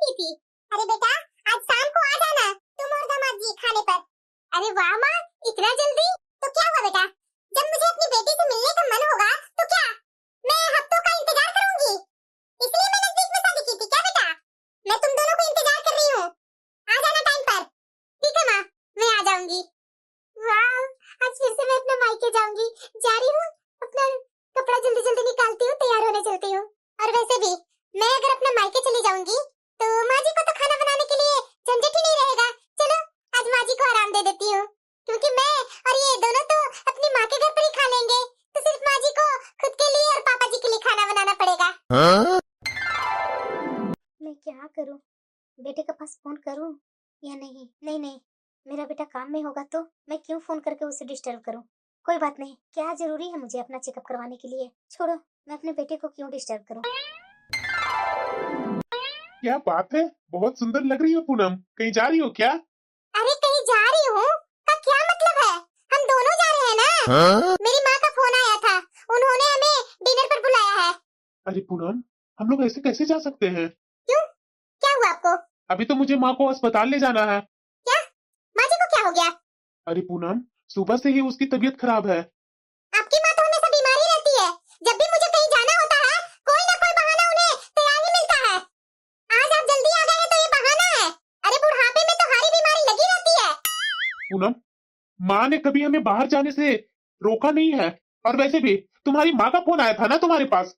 की थी। अरे बेटा आज शाम को आ जाना तुम और दामाद जी खाने पर। अरे वाह माँ, इतना जल्दी? तो क्या हुआ बेटा, जब मुझे अपनी बेटी से मिलने का मन होगा तो क्या मैं हफ्तों का इंतजार करूंगी? इसलिए मैं नजदीक में शादी की थी क्या बेटा? मैं तुम दोनों को इंतजार कर रही हूँ, आ जाना टाइम पर। ठीक है माँ, मैं आ जाऊंगी। वाह, आज फिर से मैं अपने मायके जाऊंगी। जा रही हूँ, अपना कपड़ा जल्दी जल्दी निकालती हूँ, तैयार होने चलती हूँ। और वैसे भी मैं अगर अपने मायके चली जाऊंगी तो माँ जी को तो खाना बनाने के लिए झंझट ही नहीं रहेगा। चलो आज माँ जी को आराम दे देती हूँ, क्योंकि मैं और ये दोनों तो अपनी माँ के घर पर ही खा लेंगे। तो सिर्फ माँ जी को खुद के लिए और पापा जी के लिए खाना बनाना पड़ेगा। मैं क्या करूँ, बेटे के पास फोन करूँ या नहीं? नहीं नहीं, मेरा बेटा काम में होगा तो मैं क्यों फोन करके उसे डिस्टर्ब करूं। कोई बात नहीं, क्या जरूरी है मुझे अपना चेकअप करवाने के लिए। छोड़ो, मैं अपने बेटे को क्यों डिस्टर्ब करूं। क्या बात है, बहुत सुंदर लग रही हो पूनम। कहीं जा रही हो क्या? अरे कहीं जा रही हूँ का क्या मतलब है? हम दोनों जा रहे हैं ना। मेरी माँ का फोन आया था, उन्होंने हमें डिनर पर बुलाया है। अरे पूनम, हम लोग ऐसे कैसे जा सकते हैं? क्यों, क्या हुआ आपको? अभी तो मुझे माँ को अस्पताल ले जाना है। क्या माँ जी को क्या हो गया? अरे पूनम, सुबह से ही उसकी तबीयत खराब है। आपकी माँ तो हमेशा बीमारी रहती है, जब भी मुझे कहीं जाना होता है कोई ना कोई बहाना उन्हें तैयार ही मिलता है। आज आप जल्दी आ गए तो ये बहाना है। अरे बुढ़ापे में तो हरी बीमारी लगी रहती है। पूनम, माँ ने कभी हमें बाहर जाने से रोका नहीं है। और वैसे भी तुम्हारी माँ का फोन आया था ना तुम्हारे पास।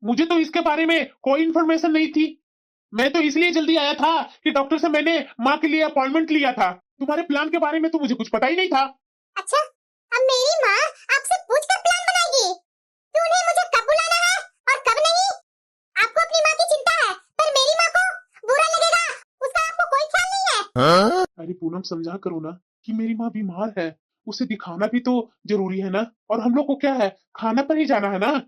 मुझे तो इसके बारे में कोई इन्फॉर्मेशन नहीं थी। मैं तो इसलिए जल्दी आया था कि डॉक्टर से मैंने माँ के लिए अपॉइंटमेंट लिया था। तुम्हारे प्लान के बारे में तो मुझे कुछ पता ही नहीं था। अच्छा, अब मेरी माँ आपसे पूछकर प्लान बनाएगी कि उन्हें मुझे कब बुलाना है और कब नहीं? आपको अपनी माँ की चिंता है, पर मेरी माँ को बुरा लगेगा उसका आपको कोई ख्याल नहीं है। अरे पूनम, समझा करो ना कि मेरी माँ बीमार है, उसे दिखाना भी तो जरूरी है ना। और हम लोग को क्या है, खाना पर ही जाना है ना।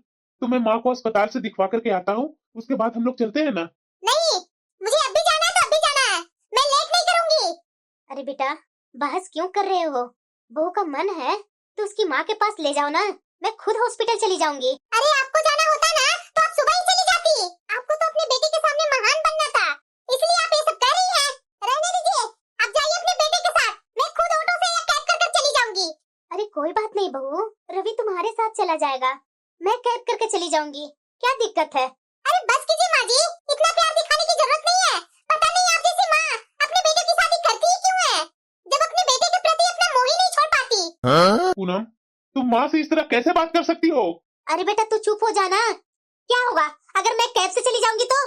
तो मैं माँ को अस्पताल से दिखवा करके आता हूँ, उसके बाद हम लोग चलते हैं ना। नहीं, मुझे अभी जाना है तो अभी जाना है, मैं लेट नहीं करूंगी। अरे बेटा, बहस क्यों कर रहे हो? बहू का मन है तो उसकी माँ के पास ले जाओ ना, मैं खुद हॉस्पिटल चली जाऊंगी। अरे आपको जाना होता ना तो आप सुबह ही चली जाती। आपको तो अपने बेटे के सामने महान बनना था, इसलिए आप ये सब कर रही हैं। रहने दीजिए, आप जाइए अपने बेटे के साथ, मैं खुद ऑटो से या कैब कर चली जाऊंगी। अरे कोई बात नहीं बहू, रवि तुम्हारे साथ चला जाएगा, मैं कैब करके चली जाऊंगी, क्या दिक्कत है? अरे बस कीजिए माँ जी, इतना प्यार दिखाने की जरूरत नहीं है। पता नहीं आप जैसी माँ अपने बेटे की शादी करती ही क्यों है, जब अपने बेटे के प्रति अपना मोह ही नहीं छोड़ पाती। पूनम, तुम माँ से इस तरह कैसे बात कर सकती हो? अरे बेटा तू चुप हो जाना, क्या होगा अगर मैं कैब से चली जाऊंगी तो?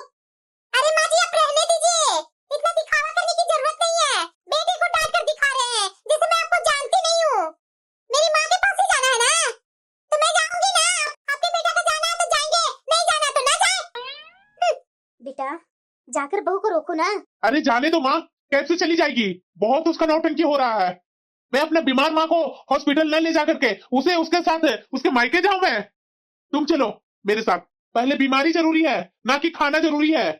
अरे माँ जी आप रहने दीजिए, इतना दिखावा करने की जरूरत नहीं है। बेटे को डांट कर दिखा रहे हैं जैसे मैं आपको जानती नहीं हूँ। मेरी माँ के पास ही जाना है ना, तो मैं जाऊंगी ना। आपके बेटा का जाना है तो जाएंगे, नहीं जाना तो ना जाए। बेटा जाकर बहू को रोको ना। अरे जाने दो माँ, कैब से चली जाएगी। बहुत उसका नौटंकी हो रहा है। मैं अपने बीमार माँ को हॉस्पिटल न ले जा करके उसे उसके साथ उसके मायके जाऊं मैं? तुम चलो मेरे साथ। पहले बीमारी जरूरी है, ना कि खाना जरूरी है।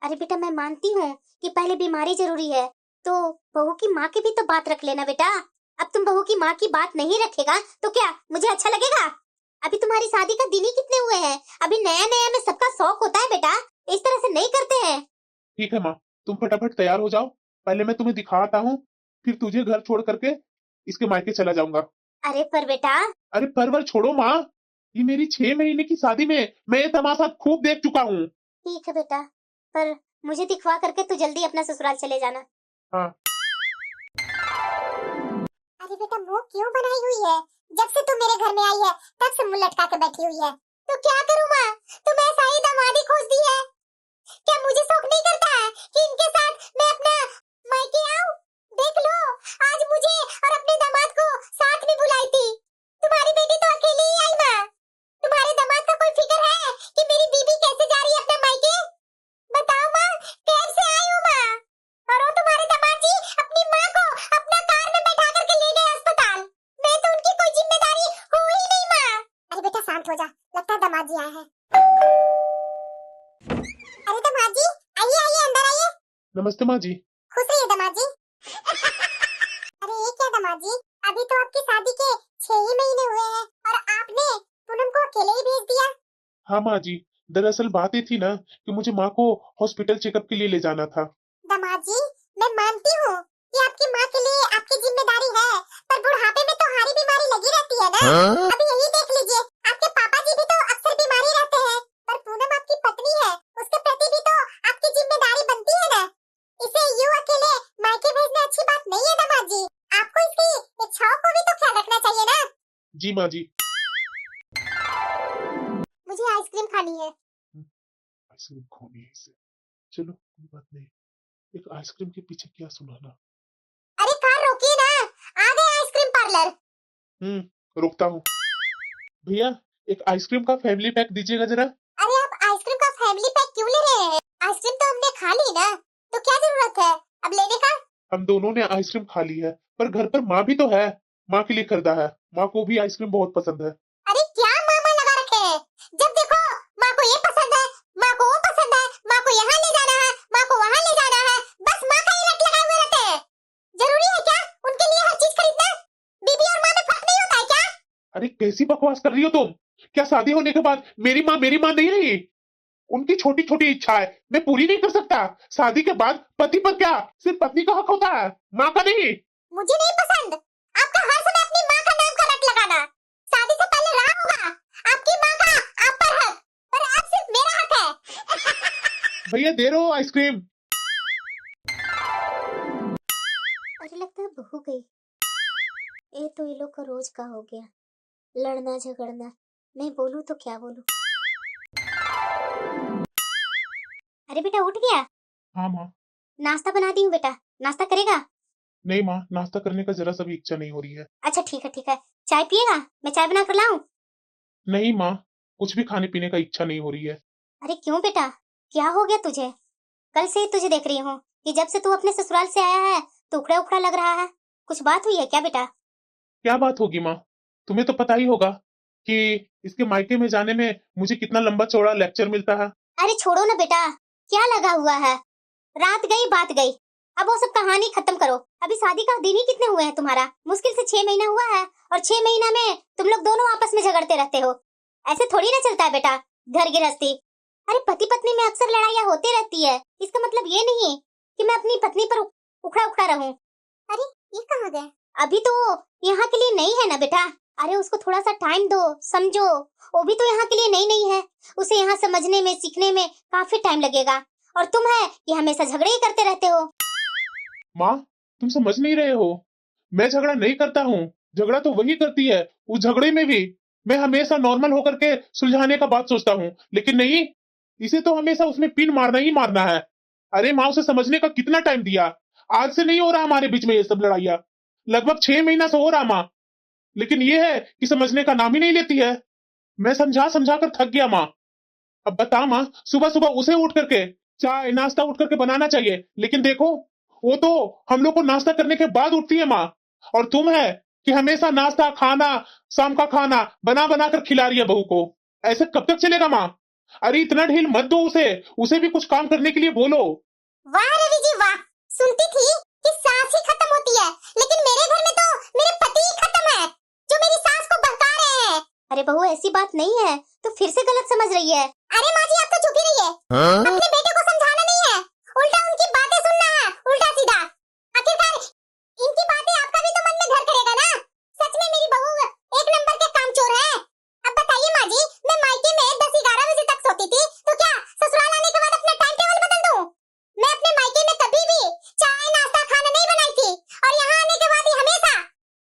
अरे बेटा मैं मानती हूँ कि पहले बीमारी जरूरी है, तो बहू की माँ की भी तो बात रख लेना बेटा। अब तुम बहू की माँ की बात नहीं रखेगा तो क्या मुझे अच्छा लगेगा? अभी तुम्हारी शादी का दिन ही कितने हुए हैं, अभी नया नया में सबका शौक होता है बेटा, इस तरह से नहीं करते हैं। ठीक है माँ, तुम फटाफट तैयार हो जाओ। पहले मैं तुम्हें दिखाता हूँ, फिर तुझे घर छोड़ करके इसके मायके चला जाऊंगा। अरे पर बेटा। अरे परवर छोड़ो माँ, ये मेरी 6 महीने की शादी में मैं ये तमाशा खूब देख चुका हूँ। ठीक है बेटा, पर मुझे दिखवा करके तू जल्दी अपना ससुराल चले जाना। हाँ। अरे बेटा मुंह क्यों बनाई हुई है? जब से तू मेरे घर में आई है तब से मुंह लटका के बैठी हुई है। तो क्या करूँ माँ, तुम ऐसा ही दामादी खोज दी है। क्या मुझे शौक नहीं करता है कि इनके साथ मैं अपना मायके आऊं? देख लो, आज मुझे और अपने दामाद को साथ में बुलाई थी। तुम्हारी बेटी तो अकेली ही आई माँ। तुम्हारे दामाद का कोई फिक्र है कि मेरी बीबी कैसे जा रही है अपने मायके? बताओ माँ, कैसे आई हूँ माँ? और वो तुम्हारे दामाद जी अपनी माँ को अपना कार में बैठा करके ले गए अस्पताल। मैं तो उनकी कोई जिम्मेदारी हूँ ही नहीं माँ। अरे बेटा शांत हो जा, लगता है दामाद जी आए हैं। अरे दामाद जी, आइए आइए अंदर आइए। नमस्ते माँ जी। खुश रहिए दामाद जी। अरे ये क्या दामाद जी, अभी तो आपकी शादी के 6 ही महीने हुए हैं और आपने पूनम को अकेले ही भेज दिया। हाँ माँ जी, दरअसल बात ये थी ना कि मुझे माँ को हॉस्पिटल चेकअप के लिए ले जाना था। दामाद जी, मैं मानती हूँ कि आपकी माँ के लिए आपकी जिम्मेदारी है, पर बुढ़ापे में तो हारी बीमारी लगी रहती है ना। अभी यही देख लीजिए, आपके पापा जी भी तो अक्सर बीमारी रहते हैं, पर पूनम आपकी पत्नी है, उसके प्रति भी तो आपकी जिम्मेदारी बनती है ना। इसे यूं अकेले मायके भेजना अच्छी बात नहीं है दामाद जी। आपको इसकी इच्छाओं को भी तो ख्याल रखना चाहिए ना। जी माँ जी। मुझे आइसक्रीम खानी है। आइसक्रीम खानी है इसे। चलो कोई बात नहीं, एक आइसक्रीम के पीछे क्या सुनाना। अरे कार रोकिए ना, आ गए आइसक्रीम पार्लर। रुकता हूँ। भैया एक आइसक्रीम का फैमिली पैक दीजिएगा जरा। अरे आप आइसक्रीम का फैमिली पैक क्यों ले रहे हैं? आइसक्रीम तो हमने खा ली ना, तो क्या जरूरत है अब लेने का? हम दोनों ने आइसक्रीम खा ली है, पर घर पर माँ भी तो है, माँ के लिए खरीदा है। माँ को भी आइसक्रीम बहुत पसंद है। अरे क्या मामा लगा रखे हैं? जब देखो माँ को ये पसंद है, माँ को वो पसंद है, माँ को यहाँ ले जाना है, माँ को वहाँ ले जाना है, बस माँ का ही रट लगाए हुए रहते हैं। जरूरी है क्या उनके लिए हर चीज खरीदना? बीबी और माँ में फर्क नहीं होता है क्या? अरे कैसी बकवास कर रही हो तुम? क्या शादी होने के बाद मेरी माँ नहीं रही? उनकी छोटी छोटी इच्छाएं मैं पूरी नहीं कर सकता? शादी के बाद पति पर क्या सिर्फ पत्नी का हक होता है, माँ का नहीं? मुझे नहीं पसंद आपका हर समय अपनी माँ का नाम का रट लगाना। शादी से पहले रहा होगा आपकी माँ का आप पर हक, पर अब सिर्फ मेरा हक है। भैया दे रहो आइसक्रीम। अरे लगता है बहू गई। ये तो ये लोग का रोज का हो गया, लड़ना झगड़ना। मैं बोलूं तो क्या बोलूं। अरे बेटा उठ गया? हाँ माँ। नाश्ता बना दी हूँ बेटा, नाश्ता करेगा? नहीं माँ, नाश्ता करने का जरा सा भी इच्छा नहीं हो रही है। अच्छा ठीक है ठीक है, चाय पिएगा? मैं चाय बना कर लाऊं? नहीं माँ, कुछ भी खाने पीने का इच्छा नहीं हो रही है। अरे क्यों बेटा, क्या हो गया तुझे? कल से ही तुझे देख रही हूँ कि जब से तू अपने ससुराल से आया है तो उखड़ा उखड़ा लग रहा है। कुछ बात हुई है क्या बेटा? क्या बात होगी माँ, तुम्हें तो पता ही होगा कि इसके मायके में जाने में मुझे कितना लंबा चौड़ा लेक्चर मिलता है। अरे छोड़ो ना बेटा, क्या लगा हुआ है? रात गई बात गई, अब वो सब कहानी खत्म करो। अभी शादी का दिन ही कितने हुए हैं तुम्हारा? मुश्किल से 6 महीना हुआ है, और 6 महीना में तुम लोग दोनों आपस में झगड़ते रहते हो। ऐसे थोड़ी ना चलता है बेटा घर गृहस्थी। अरे पति पत्नी में अक्सर लड़ाइयाँ होती रहती है, इसका मतलब ये नहीं कि मैं अपनी पत्नी पर उखड़ा उखड़ा रहूं। अरे ये कहाँ गए? अभी तो यहाँ के लिए नहीं है ना बेटा। अरे उसको थोड़ा सा टाइम दो, समझो। वो भी तो यहाँ के लिए नई नहीं है, उसे यहाँ समझने में सीखने में काफी टाइम लगेगा। और तुम है कि हमेशा झगड़े ही करते रहते हो। माँ तुम समझ नहीं रहे हो, मैं झगड़ा नहीं करता हूँ, झगड़ा तो वही करती है। उस झगड़े में भी मैं हमेशा नॉर्मल होकर के सुलझाने का बात सोचता हूँ, लेकिन नहीं, इसे तो हमेशा उसमें पिन मारना ही मारना है। अरे माँ उसे समझने का कितना टाइम दिया, आज से नहीं हो रहा हमारे बीच में ये सब लड़ाइयाँ, लगभग 6 महीना से हो रहा माँ, लेकिन ये है कि समझने का नाम ही नहीं लेती है। मैं समझा समझा कर थक गया माँ। अब बता माँ, सुबह सुबह उसे उठ करके चाय नाश्ता उठ करके बनाना चाहिए, लेकिन देखो वो तो हम लोग को नाश्ता करने के बाद उठती है माँ, और तुम है कि हमेशा नाश्ता खाना शाम का खाना बना बना कर खिला रही है बहू को। ऐसे कब तक चलेगा माँ? अरे इतना ढील मत दो उसे, उसे भी कुछ काम करने के लिए बोलो। वाह रवि जी वाह, सुनती थी कि सास ही खत्म होती है, लेकिन मेरे घर में तो मेरे पति ही खत्म है, जो मेरी सास को बहका रहे हैं। अरे बहू ऐसी बात नहीं है, तो फिर से गलत समझ रही है। अरे माँ जी आप तो चुप ही रहिए, अपने बेटे को समझाना नहीं है, उल्टा उनकी बातें सुनना है, उल्टा सीधा। आखिरकार इनकी बातें आपका भी तो मन में घर करेगा ना। सच में मेरी बहू एक नंबर के कामचोर है। अब बताइए माँ जी, मैं मायके में 10-11 बजे तक सोती थी, तो क्या ससुराल आने के बाद अपना टाइम टेबल बदल दूं? मैं अपने मायके में कभी भी चाय नाश्ता खाना नहीं बनाई थी, और यहाँ आने के बाद ही हमेशा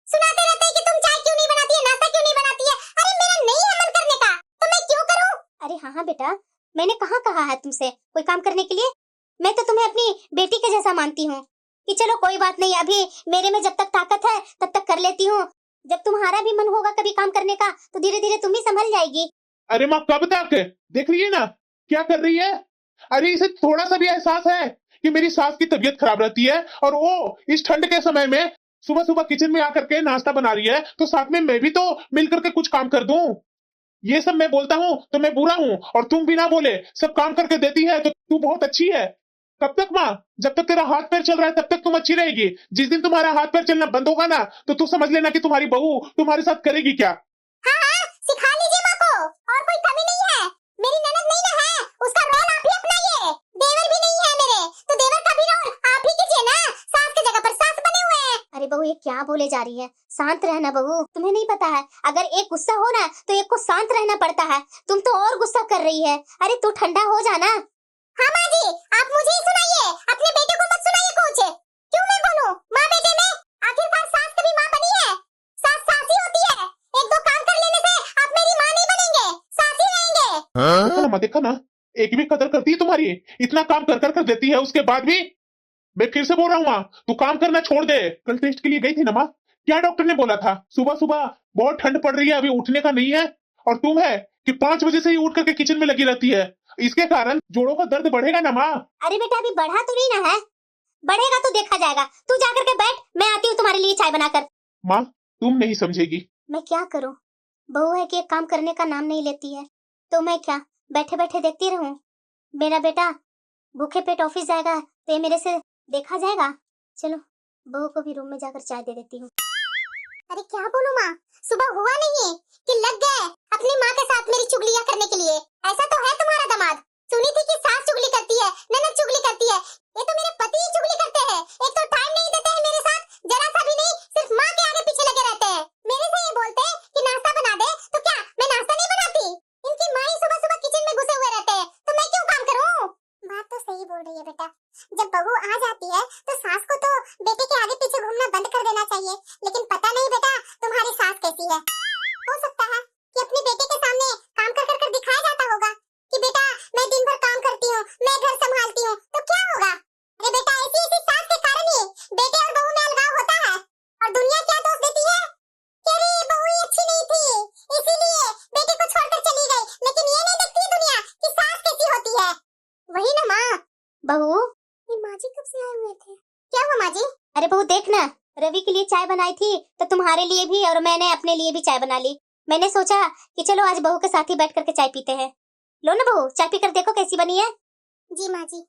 सुनाते रहते हैं कि तुम चाय क्यों नहीं बनाती है, नाश्ता क्यों नहीं बनाती है। अरे मेरा नहीं है मन करने का, तो मैं क्यों करूं? अरे हाँ हाँ बेटा, मैंने कहाँ कहा है तुमसे कोई काम करने के लिए? मैं तो तुम्हें अपनी बेटी के जैसा मानती हूँ कि चलो कोई बात नहीं, अभी मेरे में जब तक ताकत है तब तक कर लेती हूँ। जब तुम्हारा भी मन होगा कभी काम करने का तो धीरे धीरे तुम ही संभल जाएगी। अरे माँ कब तक? देख रही है ना क्या कर रही है। अरे इसे थोड़ा सा भी एहसास है कि मेरी सास की तबीयत खराब रहती है, और वो इस ठंड के समय में सुबह सुबह किचन में आकर के नाश्ता बना रही है, तो साथ में मैं भी तो मिल करके कुछ काम कर दूं। ये सब मैं बोलता हूँ तो मैं बुरा हूँ, और तुम बिना बोले सब काम करके देती है तो तू बहुत अच्छी है। कब तक माँ? जब तक तेरा हाथ पैर चल रहा है तब तक तुम अच्छी रहेगी। जिस दिन तुम्हारा हाथ पैर चलना बंद होगा ना, तो तू समझ लेना कि तुम्हारी बहू तुम्हारे साथ करेगी क्या। हाँ हाँ, सिखा लीजिए माँ को, और कोई कमी नहीं है, मेरी ननद नहीं क्या बोले जा रही है? शांत रहना बहू, तुम्हें नहीं पता है अगर एक गुस्सा हो ना तो एक को शांत रहना पड़ता है। तुम तो और गुस्सा कर रही है। अरे तू ठंडा हो जाना। हाँ माँ जी, आप मुझे ही सुनाइए, अपने बेटे को मत सुनाइए कुछ। क्यों मैं बोलूं माँ बेटे में? आखिरकार सास कभी माँ बनी है? सास सास ही होती है। एक दो काम कर लेने से आप मेरी माँ नहीं बनेंगे, सास ही रहेंगे। देखा ना, एक भी कदर करती है तुम्हारी, इतना काम कर देती है उसके बाद भी। मैं फिर से बोल रहा हूँ माँ, तू काम करना छोड़ दे। कल टेस्ट के लिए गई थी ना माँ, क्या डॉक्टर ने बोला था? सुबह सुबह बहुत ठंड पड़ रही है, अभी उठने का नहीं है, और तुम है कि 5 बजे से ही उठ करके किचन में लगी रहती है। इसके कारण जोड़ों का दर्द बढ़ेगा ना माँ। अरे बेटा अभी बढ़ा तो नहीं ना है, बढ़ेगा तो देखा जाएगा। तू जाकर के बैठ, मैं आती हूँ तुम्हारे लिए चाय बनाकर। माँ तुम नहीं समझेगी। मैं क्या करूँ, बहू है कि एक काम करने का नाम नहीं लेती है, तो मैं क्या बैठे बैठे देखती रहूं? मेरा बेटा भूखे पेट ऑफिस जाएगा तो ये मेरे से देखा जाएगा। चलो बहू को भी रूम में जाकर चाय दे देती हूँ। अरे क्या बोलूं माँ, सुबह हुआ नहीं कि लग गए अपनी माँ के साथ मेरी चुगलियां करने के लिए। ऐसा तो है तुम्हारा दामाद। सुनी थी कि सास चुगली करती है, ननद चुगली करती है, ये तो मेरे पति ही चुगली करते हैं। एक तो टाइम नहीं देते हैं मेरे साथ, जरा सा भी नहीं, सिर्फ माँ के आगे पीछे लगे रहते हैं। मेरे से ये बोलते हैं कि नाश्ता बना दे, तो क्या मैं नाश्ता नहीं बनाती? इनकी माँ ही सुबह सुबह किचन में घुसे हुए रहते हैं, तो मैं क्यों काम करूँ? बात तो सही बोल रही है बेटा, जब बहू आ जाती है तो सास को तो बेटे के आगे पीछे घूमना बंद कर देना चाहिए। लेकिन पता नहीं बेटा तुम्हारी सास कैसी है। हो सकता है कि अपने बेटे के सामने काम कर दिखाया जाता होगा कि बेटा मैं दिन भर काम करती हूँ, मैं घर संभालती हूँ, तो क्या होगा? अरे बेटा ऐसी ऐसी सास के कारण ही बेटे और बहू में अलगाव होता है। और दुनिया क्या दोष देती है कि अरे बहू ही अच्छी नहीं थी, इसीलिए बेटे को छोड़कर चली गई। लेकिन ये नहीं देखती दुनिया कि सास कैसी होती है। वही ना माँ। बहू, ये माँ जी कब से आए हुए थे? क्या हुआ माँ जी? अरे बहू देख ना, रवि के लिए चाय बनाई थी तो तुम्हारे लिए भी और मैंने अपने लिए भी चाय बना ली। मैंने सोचा कि चलो आज बहू के साथ ही बैठ करके चाय पीते हैं। लो ना बहू, चाय पीकर देखो कैसी बनी है। जी माँ जी।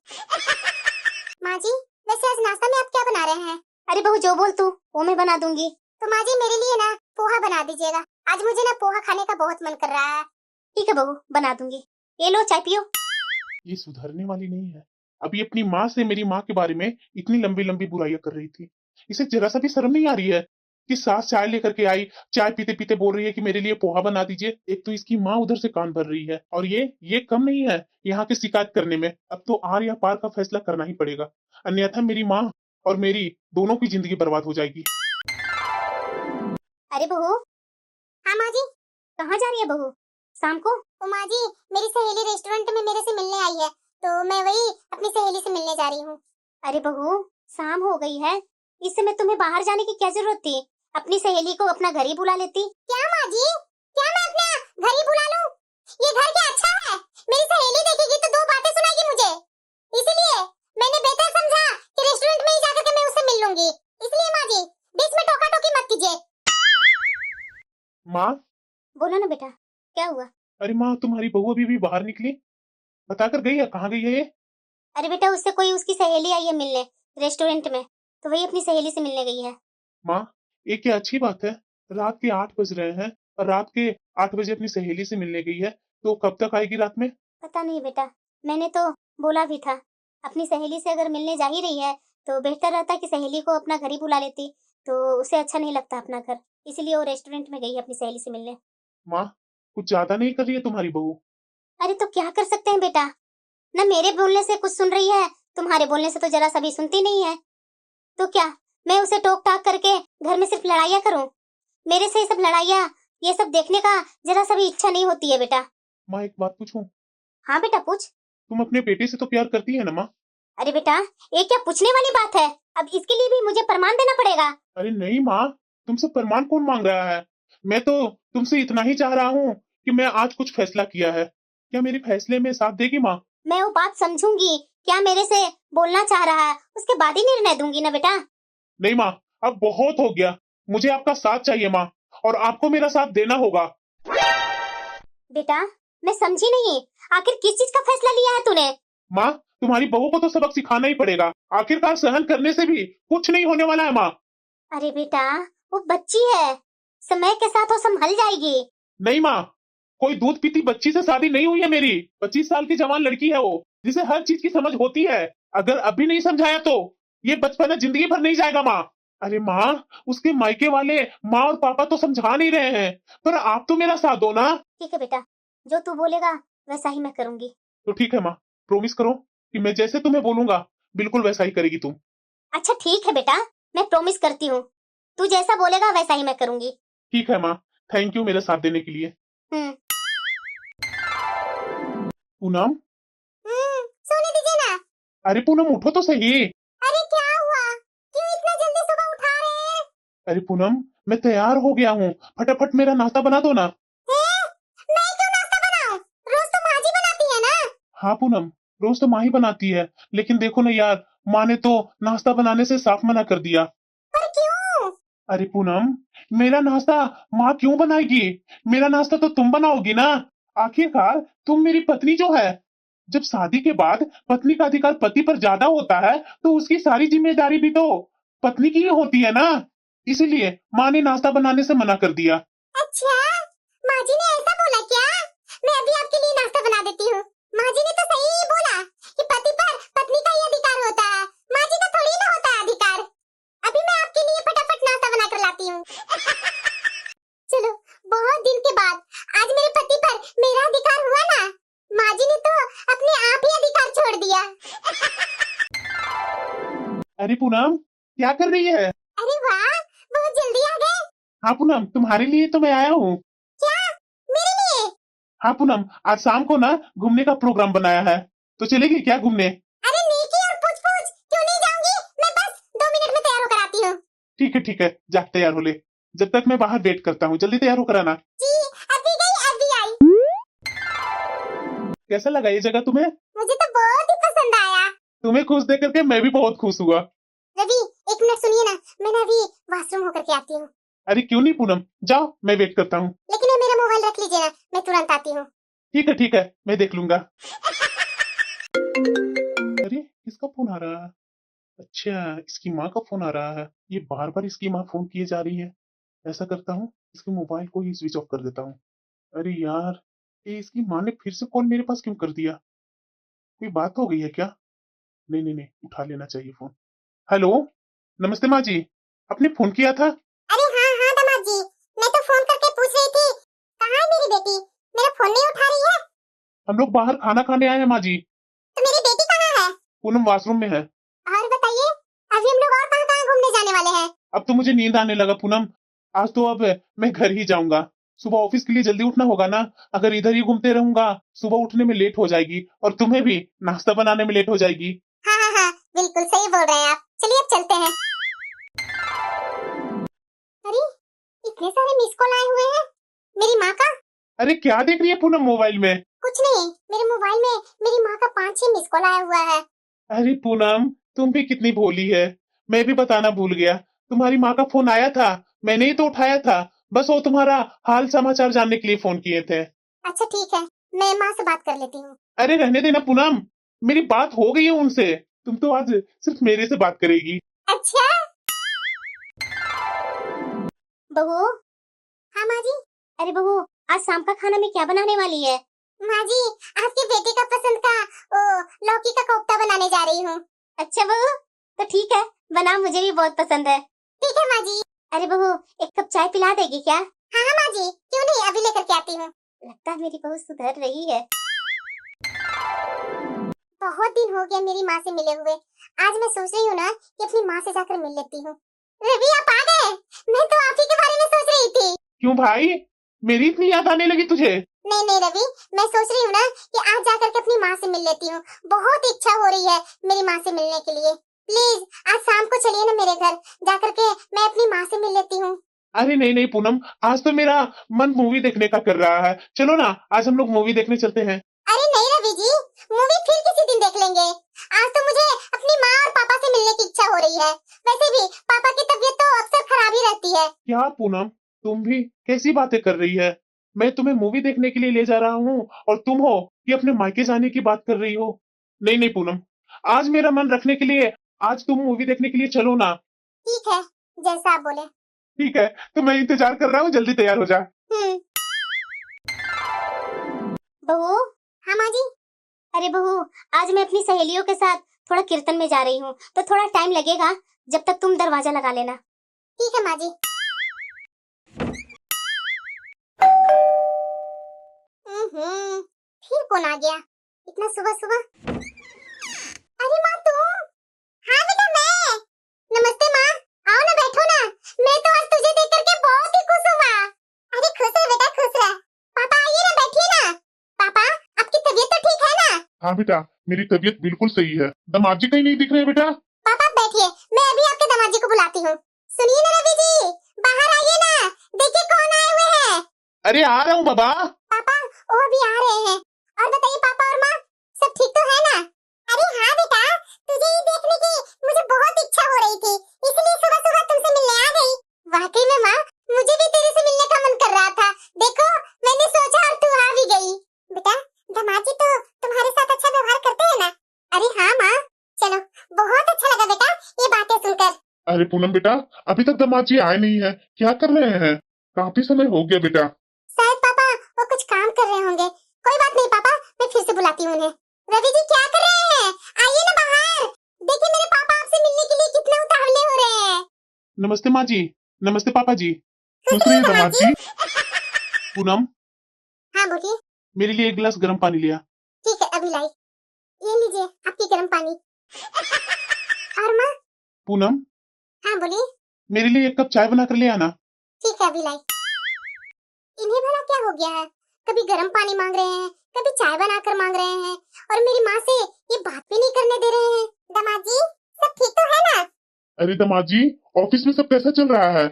माँ जी वैसे आज नाश्ता में आप क्या बना रहे हैं? अरे बहू जो बोल तू वो मैं बना दूंगी। तो माँ जी मेरे लिए ना पोहा बना दीजिएगा, आज मुझे ना पोहा खाने का बहुत मन कर रहा है। ठीक है बहू बना दूंगी, ये लो चाय पियो। ये सुधरने वाली नहीं है। अभी अपनी माँ से मेरी माँ के बारे में इतनी लंबी लंबी बुराइयां कर रही थी, इसे जरा सा भी शर्म नहीं आ रही है कि सास चाय लेकर के आई, चाय पीते पीते बोल रही है कि मेरे लिए पोहा बना दीजिए। एक तो इसकी माँ उधर से कान भर रही है, और ये कम नहीं है यहाँ की शिकायत करने में। अब तो आर या पार का फैसला करना ही पड़ेगा, अन्यथा मेरी माँ और मेरी दोनों की जिंदगी बर्बाद हो जाएगी। अरे बहू। हाँ माँ जी। कहाँ जा रही है बहू शाम को? तो माँ जी मेरी सहेली रेस्टोरेंट में मेरे से मिलने आई है, तो मैं वही अपनी सहेली से मिलने जा रही हूँ। अरे बहू शाम हो गई है, इस समय तुम्हें बाहर जाने की क्या जरूरत थी? अपनी सहेली को अपना घर ही बुला लेती। क्या माँ जी, क्या मैं अपना घर ही बुला लूं? ये घर क्या अच्छा है? मेरी सहेली देखेगी तो 2 बातें सुनाएगी मुझे, इसलिए मैंने बेहतर समझा कि रेस्टोरेंट में ही जाकर के मैं उससे मिल लूंगी। इसलिए माँ जी बीच में टोका टोकी मत कीजिए। माँ। बोलो ना बेटा, क्या हुआ? अरे माँ तुम्हारी बहू अभी भी बाहर निकली, बताकर गई है? कहाँ गई है ये? अरे बेटा उससे कोई उसकी सहेली आई है मिलने रेस्टोरेंट में, तो वही अपनी सहेली से मिलने गई है। माँ ये क्या अच्छी बात है, रात के 8 बज रहे हैं और रात के 8 बजे अपनी सहेली से मिलने गई है, तो कब तक आएगी रात में? पता नहीं बेटा, मैंने तो बोला भी था अपनी सहेली से अगर मिलने जा ही रही है तो बेहतर रहता कि सहेली को अपना घर ही बुला लेती, तो उसे अच्छा नहीं लगता अपना घर, इसलिए वो रेस्टोरेंट में गई अपनी सहेली से मिलने। माँ कुछ ज्यादा नहीं कर रही है तुम्हारी बहू? अरे तो क्या कर सकते हैं बेटा, न मेरे बोलने से कुछ सुन रही है, तुम्हारे बोलने से तो जरा सा भी सुनती नहीं है। तो क्या मैं उसे टोक टाक करके घर में सिर्फ लड़ाइयाँ करूं? मेरे से ये सब लड़ाइयाँ, ये सब देखने का जरा सा भी इच्छा नहीं होती है बेटा। माँ एक बात पूछूं? हाँ बेटा पूछ। तुम अपने बेटे से तो प्यार करती है ना माँ? अरे बेटा ये क्या पूछने वाली बात है, अब इसके लिए भी मुझे प्रमाण देना पड़ेगा? अरे नहीं माँ, तुमसे प्रमाण कौन मांग रहा है? मैं तो तुमसे इतना ही चाह रहा हूँ कि मैं आज कुछ फैसला किया है, क्या मेरे फैसले में साथ देगी माँ? मैं वो बात समझूंगी, क्या मेरे से बोलना चाह रहा है उसके बाद ही निर्णय दूंगी ना बेटा। नहीं माँ, अब बहुत हो गया, मुझे आपका साथ चाहिए माँ, और आपको मेरा साथ देना होगा। बेटा मैं समझी नहीं, आखिर किस चीज का फैसला लिया है तूने? माँ तुम्हारी बहू को तो सबक सिखाना ही पड़ेगा, आखिरकार सहन करने से भी कुछ नहीं होने वाला है माँ। अरे बेटा वो बच्ची है, समय के साथ वो संभल जाएगी। नहीं माँ, कोई दूध पीती बच्ची से शादी नहीं हुई है मेरी, 25 साल की जवान लड़की है वो, जिसे हर चीज की समझ होती है। अगर अभी नहीं समझाया तो ये बचपना जिंदगी भर नहीं जाएगा माँ। अरे माँ, उसके मायके वाले माँ और पापा तो समझा नहीं रहे हैं, पर आप तो मेरा साथ दो ना। ठीक है बेटा, जो तू बोलेगा वैसा ही मैं करूंगी। तो ठीक है माँ, प्रॉमिस करो कि मैं जैसे तुम्हें बोलूंगा बिल्कुल वैसा ही करेगी तुम। अच्छा ठीक है बेटा, मैं प्रॉमिस करती हूँ, तू जैसा बोलेगा वैसा ही मैं करूंगी। ठीक है माँ, थैंक यू मेरा साथ देने के लिए। हम्म। पूनम, सोने दीजिए ना। अरे पूनम उठो तो सही। अरे क्या हुआ, क्यों इतना जल्दी सुबह उठा रहे हैं? अरे पूनम, मैं तैयार हो गया हूँ, फटाफट मेरा नाश्ता बना दो ना। मैं क्यों नाश्ता बनाऊं? रोज तो माँ जी बनाती है ना। हाँ पूनम, रोज तो माँ ही बनाती है, लेकिन देखो ना यार, माँ ने तो नाश्ता बनाने से साफ मना कर दिया। पर क्यों? अरे पूनम, मेरा नाश्ता माँ क्यों बनाएगी? मेरा नाश्ता तो तुम बनाओगी ना। आखिरकार तुम मेरी पत्नी जो है। जब शादी के बाद पत्नी का अधिकार पति पर ज्यादा होता है, तो उसकी सारी जिम्मेदारी भी तो पत्नी की ही होती है ना। इसीलिए माँ ने नाश्ता बनाने से मना कर दिया। अच्छा, माँ जी ने ऐसा बोला क्या? मैं अभी आपके लिए नाश्ता बना देती हूँ। माँ जी ने तो सही ही बोला कि पति पर पत्नी का ही अधिकार होता है, माँ जी का थोड़ी ना होता है अधिकार। अभी मैं आपके लिए फटाफट नाश्ता बना कर लाती हूँ। चलो, बहुत दिन के बाद आज मेरे पति पर मेरा अधिकार हुआ ना। माँ जी ने तो अपने आप ही अधिकार छोड़ दिया। अरे पूनम, क्या कर रही है? अरे वाह, बहुत जल्दी आ गए। हाँ पूनम, तुम्हारे लिए तो मैं आया हूँ। क्या? मेरे लिए? हाँ पूनम, आज शाम को ना घूमने का प्रोग्राम बनाया है, तो चलेगी क्या घूमने? अरे नेकी और पूछ पूछ क्यों नहीं जाऊंगी, मैं बस 2 मिनट में तैयार होकर आती हूँ। ठीक है, जा तैयार हो ले। जब तक मैं बाहर वेट करता हूँ, जल्दी तैयार होकर आना। जी, अभी गई अभी आई। कैसा लगा ये जगह तुम्हें? मुझे तो बहुत ही पसंद आया। तुम्हें खुश देख करके मैं भी बहुत खुश हुआ। रवि, 1 मिनट सुनिए ना, मैं ना अभी वॉशरूम होकर के आती हूँ। अरे क्यों नहीं पूनम, जाओ मैं वेट करता हूँ। लेकिन ये मेरा मोबाइल रख लीजिए ना, मैं तुरंत आती हूँ। ठीक है, मैं देख लूंगा। अरे किसका फोन आ रहा है? अच्छा, इसकी माँ का फोन आ रहा है। ये बार बार इसकी माँ फोन किए जा रही है। ऐसा करता हूँ, इसके मोबाइल को ही स्विच ऑफ कर देता हूँ। अरे यार, ये इसकी माँ ने फिर से कॉल मेरे पास क्यों कर दिया? कोई बात हो गई है क्या? नहीं, उठा लेना चाहिए फोन। हेलो, नमस्ते माँ जी, आपने फोन किया था? अरे हाँ हाँ दामाद जी, मैं तो फोन करके पूछ रही थी, कहाँ है मेरी बेटी? मेरा फोन नहीं उठा रही है। हम लोग बाहर खाना खाने आए हैं माँ जी। तो मेरी बेटी कहाँ है? पूनम वॉशरूम में है। और बताइए, अभी हम लोग और कहाँ कहाँ घूमने जाने वाले हैं? अब तो मुझे नींद आने लगा पूनम। आज तो अब मैं घर ही जाऊंगा। सुबह ऑफिस के लिए जल्दी उठना होगा ना। अगर इधर ही घूमते रहूंगा, सुबह उठने में लेट हो जाएगी और तुम्हें भी नाश्ता बनाने में लेट हो जाएगी। हाँ हाँ हाँ, बिल्कुल सही बोल रहे हैं आप। चलिए अब चलते हैं। अरे, इतने सारे मिस कॉल आए हुए हैं मेरी माँ का। अरे क्या देख रही है पूनम मोबाइल में? कुछ नहीं, मेरे मोबाइल में मेरी माँ का 5-6 मिस कॉल आया हुआ है। अरे पूनम, तुम भी कितनी भोली है। मैं भी बताना भूल गया, तुम्हारी माँ का फोन आया था, मैंने ही तो उठाया था। बस वो तुम्हारा हाल समाचार जानने के लिए फोन किए थे। अच्छा ठीक है, मैं माँ से बात कर लेती हूँ। अरे रहने देना पूनम, मेरी बात हो गई है उनसे। तुम तो आज सिर्फ मेरे से बात करेगी। अच्छा। बहू। हाँ माँ जी। अरे बहू, आज शाम का खाना में क्या बनाने वाली है? माँ जी, आपके बेटे का पसंद का लौकी का कोफ्ता बनाने जा रही हूँ। अच्छा बहू, तो ठीक है, बना, मुझे भी बहुत पसंद है। ठीक है माँ जी। अरे बहू, एक कप चाय पिला देगी क्या? हाँ हाँ माँ जी, क्यों नहीं, अभी लेकर के आती हूँ। लगता है मेरी बहू सुधर रही है। बहुत दिन हो गया मेरी माँ से मिले हुए। आज मैं सोच रही हूँ ना कि अपनी माँ से जाकर मिल लेती हूँ। रवि आप आ गए? मैं तो आप ही के बारे में सोच रही थी। क्यों भाई, मेरी इतनी याद आने लगी तुझे? नहीं रवि, मैं सोच रही हूँ ना कि आज जाकर के अपनी माँ से मिल लेती हूँ। बहुत इच्छा हो रही है मेरी माँ से मिलने के लिए। प्लीज आज शाम को चलिए ना मेरे घर, जाकर के मैं अपनी माँ से मिल लेती हूँ। अरे नहीं पूनम, आज तो मेरा मन मूवी देखने का कर रहा है। चलो ना, आज हम लोग मूवी देखने चलते हैं। अरे नहीं रवि जी, मूवी फिर किसी दिन देख लेंगे। आज तो मुझे अपनी माँ और पापा से मिलने की इच्छा हो रही है। वैसे भी पापा की तबीयत तो अक्सर खराब ही रहती है। क्या पूनम, तुम भी कैसी बातें कर रही है? मैं तुम्हें मूवी देखने के लिए ले जा रहा हूँ और तुम हो कि अपने मायके जाने की बात कर रही हो। नहीं पूनम, आज मेरा मन रखने के लिए आज तुम मूवी देखने के लिए चलो ना। ठीक है, जैसा आप बोले। ठीक है, तो मैं इंतजार कर रहा हूँ, जल्दी तैयार हो जा। बहू। हाँ माँ जी। अरे बहू, आज मैं अपनी सहेलियों के साथ थोड़ा कीर्तन में जा रही हूँ, तो थोड़ा टाइम लगेगा, जब तक तुम दरवाजा लगा लेना। ठीक है माँ जी। फिर कौन आ गया इतना सुबह सुबह? अरे माँ तुम? हाँ बेटा मैं। नमस्ते माँ, आओ ना बैठो ना। मैं तो आज तुझे देख करके बहुत ही खुश हूँ माँ। अरे खुश है बेटा खुश है। पापा आइए ना बैठिए ना। पापा आपकी तबीयत तो ठीक है ना? हाँ बेटा, मेरी तबीयत बिल्कुल सही है। दामाद जी कहीं नहीं दिख रहे बेटा। पापा आप बैठिए, मैं अभी आपके दामाद जी को बुलाती हूँ। सुनिए ना रवि जी, बाहर आइए ना, देखिए कौन आए हुए हैं। अरे आ रहा हूँ बाबा। पापा वो भी आ रहे हैं। और बताइए पापा और माँ सब ठीक तो है ना? अरे हाँ बेटा, तुझे ये देखने की मुझे बहुत इच्छा हो रही थी, इसलिए सुबह सुबह तुमसे मिलने आ गई। वाकई में माँ, मुझे भी तेरे से मिलने का मन कर रहा था। देखो मैंने सोचा और तू आ भी गई। बेटा दामाद जी तो तुम्हारे साथ अच्छा व्यवहार करते हैं ना? अरे हाँ माँ, चलो बहुत अच्छा लगा बेटा ये बातें सुनकर। अरे पूनम बेटा, अभी तक दामाद जी आए नहीं है, क्या कर रहे हैं? काफी समय हो गया बेटा। शायद पापा वो कुछ काम कर रहे होंगे। कोई बात नहीं पापा, मैं फिर से बुलाती हूँ उन्हें। रवि जी क्या कर रहे हैं? आइए ना बाहर, देखिए मेरे पापा आपसे मिलने के लिए कितने उतावले हो रहे हैं। नमस्ते माँ जी। नमस्ते पापा जी। खुश रहिए रहिए दामाद जी। पूनम, हाँ बोलिए। मेरे लिए एक गिलास गर्म पानी लिया। ठीक है अभी लाई। ये लीजिए आपकी गर्म पानी। और माँ? पूनम, हाँ बोलिए। मेरे लिए एक कप चाय बना कर ले आना। ठीक है अभी लाई। इन्हें भला क्या हो गया है, कभी गर्म पानी मांग रहे हैं, कभी चाय बनाकर मांग रहे हैं, और मेरी माँ से ये बात भी नहीं करने दे रहे हैं। दामाद जी सब ठीक तो है ना? अरे दामाद जी, ऑफिस में सब कैसा चल रहा है?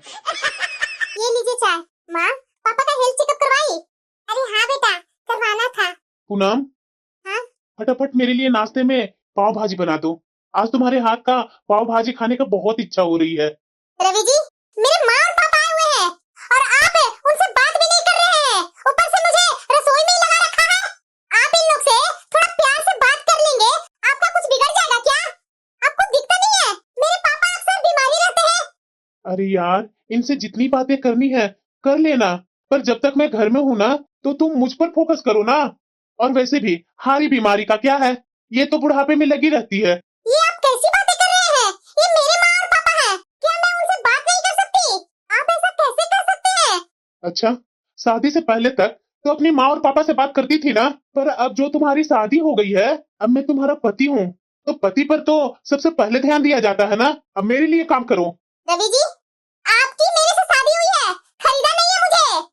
ये लीजिए चाय। माँ पापा का हेल्थ चेकअप करवाई? अरे हाँ बेटा करवाना था। पूनम, हाँ? फटाफट मेरे लिए नाश्ते में पाव भाजी बना दो। आज तुम्हारे हाथ का पाव भाजी खाने का बहुत इच्छा हो रही है। रवि जी मेरे माँ और पापा आए हुए हैं और आप उनसे बात भी नहीं कर रहे हैं, ऊपर से मुझे रसोई में ही लगा रखा है। आप इन लोग से थोड़ा प्यार से बात कर लेंगे, आपका कुछ बिगड़ जाएगा क्या? आपको दिखता नहीं है मेरे पापा अक्सर बीमारी रहते हैं। अरे यार, इनसे जितनी बातें करनी है कर लेना, पर जब तक मैं घर में हूँ ना, तो तुम मुझ पर फोकस करो ना। और वैसे भी हारी बीमारी का क्या है, ये तो बुढ़ापे में लगी रहती है। ये आप कैसी बातें कर रहे हैं? ये मेरे माँ और पापा हैं, क्या मैं उनसे बात नहीं कर सकती? आप ऐसा कैसे कर सकते हैं? अच्छा, शादी से पहले तक तो अपनी माँ और पापा से बात करती थी ना, पर अब जो तुम्हारी शादी हो गई है, अब मैं तुम्हारा पति हूँ, तो पति पर तो सबसे पहले ध्यान दिया जाता है ना। अब मेरे लिए काम करो। रवि जी आपकी मेरे से शादी हुई है, खरीदा नहीं है मुझे।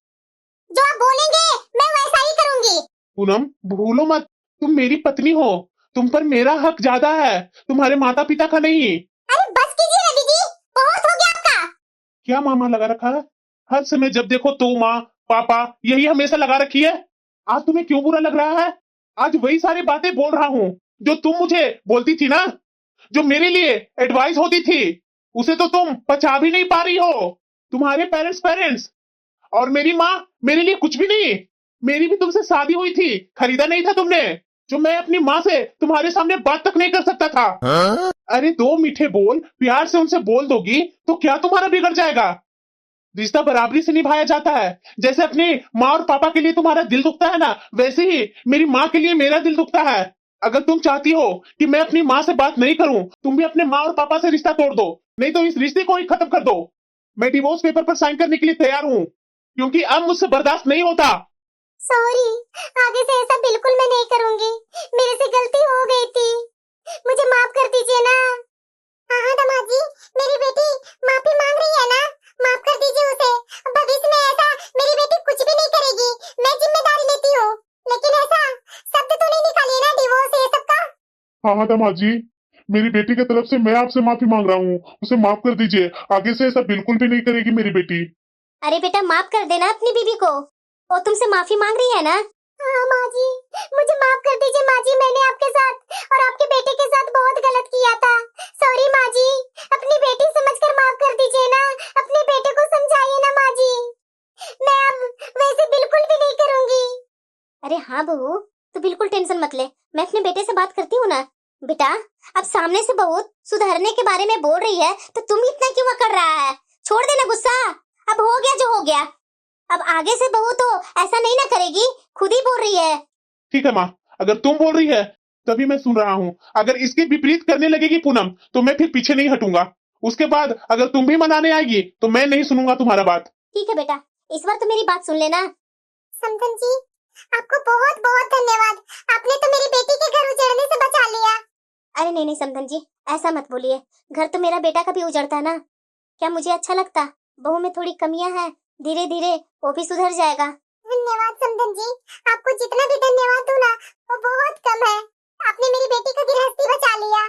जो आप बोलेंगे मैं वैसा ही करूंगी। पूनम भूलो मत, तुम मेरी पत्नी हो, तुम पर मेरा हक ज्यादा है, तुम्हारे माता पिता का नहीं। अरे बस कीजिए रवि जी, बहुत हो गया आपका। क्या मामा लगा रखा है? हर समय जब देखो तो माँ पापा यही हमेशा लगा रखी है। आज तुम्हें क्यों बुरा लग रहा है? आज वही सारी बातें बोल रहा हूँ जो तुम मुझे बोलती थी ना, जो मेरे लिए एडवाइस होती थी, उसे तो तुम पचा भी नहीं पा रही हो। तुम्हारे पेरेंट्स और मेरी माँ मेरे लिए कुछ भी नहीं। मेरी भी तुमसे शादी हुई थी, खरीदा नहीं था तुमने, जो मैं अपनी माँ से तुम्हारे सामने बात तक नहीं कर सकता था। अरे दो मीठे बोल प्यार से उनसे बोल दोगी तो क्या तुम्हारा बिगड़ जाएगा? रिश्ता बराबरी से निभाया जाता है। जैसे अपनी माँ और पापा के लिए तुम्हारा दिल दुखता है ना, वैसे ही मेरी माँ के लिए मेरा दिल दुखता है। अगर तुम चाहती हो कि मैं अपनी माँ से बात नहीं करूं, तुम भी अपने माँ और पापा से रिश्ता तोड़ दो, नहीं तो इस रिश्ते को ही खत्म कर दो। मैं डिवोर्स पेपर पर साइन करने के लिए तैयार हूँ, क्योंकि अब मुझसे बर्दाश्त नहीं होता। सॉरी, आगे से ऐसा बिल्कुल मैं नहीं करूंगी, मेरे से गलती हो गई थी, मुझे माफ कर दीजिए ना। हाँ दामाद जी, मेरी बेटी माफी मांग रही है ना, माफ कर दीजिए उसे। भविष्य में ऐसा मेरी बेटी कुछ भी नहीं करेगी, मैं जिम्मेदारी लेती हूँ। लेकिन ऐसा शब्द तो नहीं निकालिए ना डिवोर्स ये सब का। हाँ दामाद जी, मेरी बेटी की तरफ से मैं आपसे माफी मांग रहा हूँ, उसे माफ कर दीजिए। आगे से ऐसा बिल्कुल भी नहीं करेगी मेरी बेटी। अरे बेटा माफ कर देना अपनी बीवी को, वो तुमसे माफी मांग रही है ना। हाँ माँ जी, मुझे माफ कर दीजिए माँ जी, मैंने आपके साथ और आपके बेटे के साथ बहुत गलत किया था। सॉरी माँ जी, अपनी बेटी समझकर माफ कर दीजिए ना, अपने बेटे को समझाइए ना माँ जी, मैं अब वैसे बिल्कुल भी नहीं करूंगी। अरे हाँ बहू, तू बिल्कुल टेंशन मत ले, मैं अपने बेटे से बात करती हूँ ना। बेटा अब सामने से बहू सुधरने के बारे में बोल रही है तो तुम इतना क्यों कर रहा है? छोड़ देना गुस्सा, अब हो गया जो हो गया। अब आगे से बहू तो ऐसा नहीं ना करेगी, खुद ही बोल रही है। ठीक है माँ, अगर तुम बोल रही है तभी मैं सुन रहा हूँ। अगर इसके विपरीत करने लगेगी पूनम तो मैं फिर पीछे नहीं हटूंगा। उसके बाद अगर तुम भी मनाने आएगी तो मैं नहीं सुनूंगा तुम्हारा बात। ठीक है बेटा, इस बार तो मेरी बात सुन लेना। समधन जी, आपको बहुत बहुत धन्यवाद। आपने तो मेरी बेटी के घर उजड़ने से बचा लिया। अरे नहीं नहीं समधन जी, ऐसा मत बोलिए। घर तो मेरा बेटा का भी उजड़ता है ना। क्या मुझे अच्छा लगता? बहू में थोड़ी कमियां हैं, धीरे धीरे वो भी सुधर जाएगा। धन्यवाद समधन जी, आपको जितना भी धन्यवाद दूं ना वो बहुत कम है। आपने मेरी बेटी का गृहस्थी बचा लिया।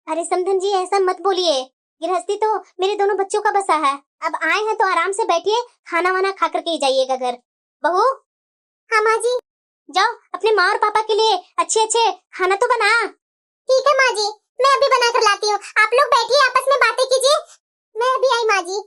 अरे समधन जी, ऐसा मत बोलिए। गृहस्थी तो मेरे दोनों बच्चों का बसा है। अब आए हैं तो आराम से बैठिए, खाना वाना खा करके ही जाइएगा घर। बहू, हाँ माँ जी। जाओ अपने माँ और पापा के लिए अच्छे अच्छे खाना तो बना। ठीक है माँ जी, मैं अभी बना कर लाती हूँ। आप लोग बैठिए, आपस में बातें कीजिए, मैं अभी आई माँ जी।